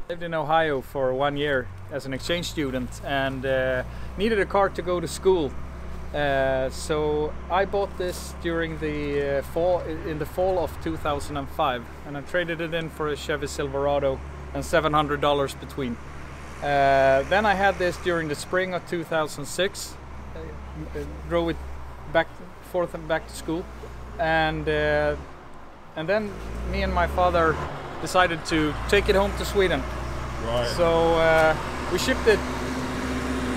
Lived in Ohio for 1 year as an exchange student and needed a car to go to school. So I bought this during the fall of 2005, and I traded it in for a Chevy Silverado and $700 between. Then I had this during the spring of 2006. Drove it forth and back to school, and then me and my father decided to take it home to Sweden. Right. So we shipped it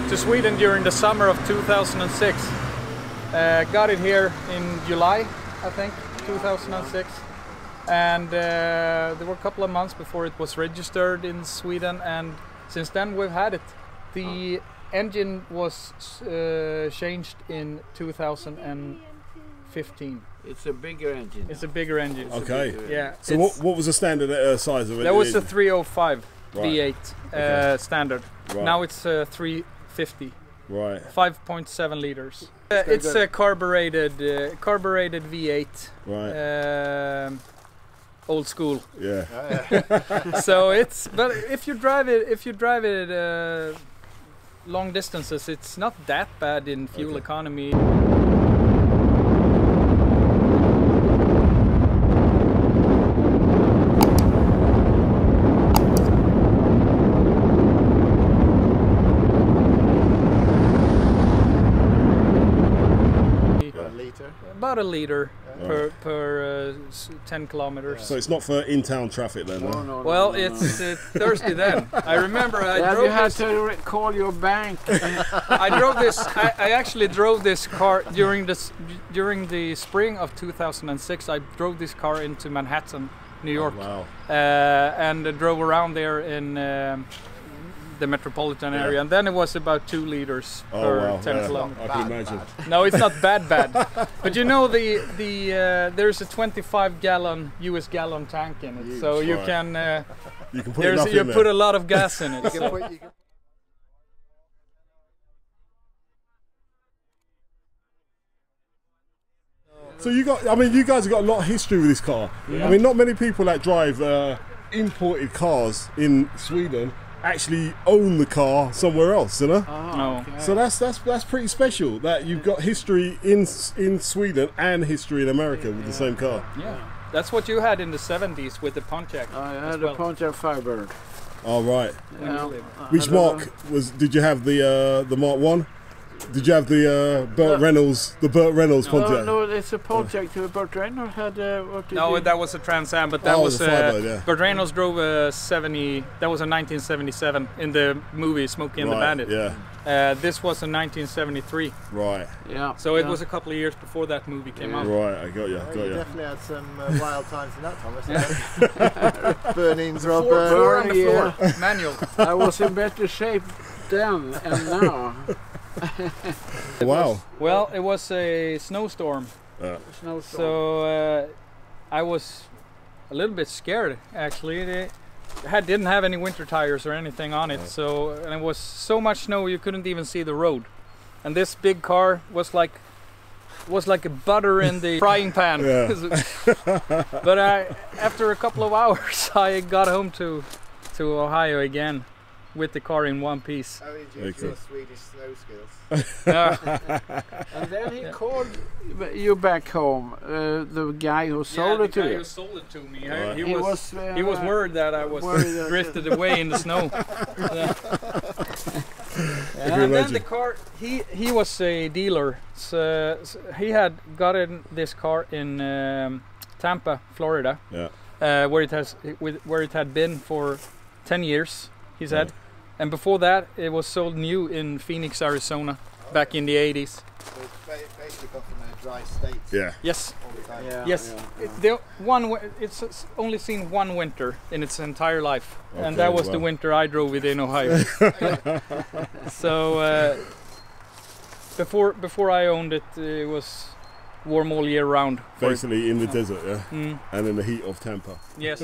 to Sweden during the summer of 2006. Got it here in July, I think, 2006. And there were a couple of months before it was registered in Sweden, and since then we've had it. The engine was changed in 2015. It's a bigger engine. It's a bigger engine. Okay. Yeah. So what was the standard size of it? That was a 305 Right. V8 Okay. Standard. Right. Now it's 350. Right. 5.7 liters. It's a carbureted V8. Right. Old school. Yeah. So but if you drive it long distances, it's not that bad in fuel economy. About a liter per 10 kilometers. So it's not for in-town traffic then? No, Well, it's Thursday then. I remember I drove you had this. to call your bank. I drove this. I actually drove this car during the spring of 2006. I drove this car into Manhattan, New York, Wow. and drove around there in the metropolitan area, and then it was about 2 liters per 10 kilometers. I can imagine. No, it's not bad, but you know there's a 25-gallon US gallon tank in it, so you Right. can You can put enough in there. put a lot of gas in it. So you guys have got a lot of history with this car. Yeah. I mean, not many people that drive imported cars in Sweden actually own the car somewhere else, you know. No. So that's pretty special that you've got history in Sweden and history in America with the same car. Yeah, that's what you had in the 70s with the Pontiac. I as had well. a Pontiac Firebird. Oh right. Yeah. Which Mark did you have the Mark 1? Did you have the Burt Reynolds Pontiac? No, it's a Pontiac. Burt Reynolds had what did No, he? that was a Trans Am, but that Oh, was the Firebird, yeah. Burt Reynolds drove a 70. That was a 1977 in the movie Smokey and the Right, Bandit. yeah. This was a 1973. Right. Yeah. So it was a couple of years before that movie came out. Right, I got you. You definitely had some wild times in that, Thomas. Burnings, Rob. Four on the floor, manual. I was in better shape then and now. Wow. Well, it was a snowstorm, Snowstorm. so I was a little bit scared actually. It didn't have any winter tires or anything on it, and it was so much snow you couldn't even see the road. And this big car was like a butter in the frying pan. But after a couple of hours, I got home to Ohio again with the car in one piece. How did you do your Swedish snow skills? And then he called you back home, the guy who sold it to you. Who sold it to me. Right. He was worried that I was drifted away in the snow. And then the car, he was a dealer, so he had gotten this car in Tampa, Florida, where it had been for 10 years, he said. And before that, it was sold new in Phoenix, Arizona, back in the 80s. So it's basically got from a dry state. Yeah. Yes. All the time. Yeah, Yes. yeah. It's only seen one winter in its entire life, Okay, and that was the wow. winter I drove it in Ohio. So before I owned it, it was warm all year round. Basically in the desert, yeah, Mm. and in the heat of Tampa. Yes.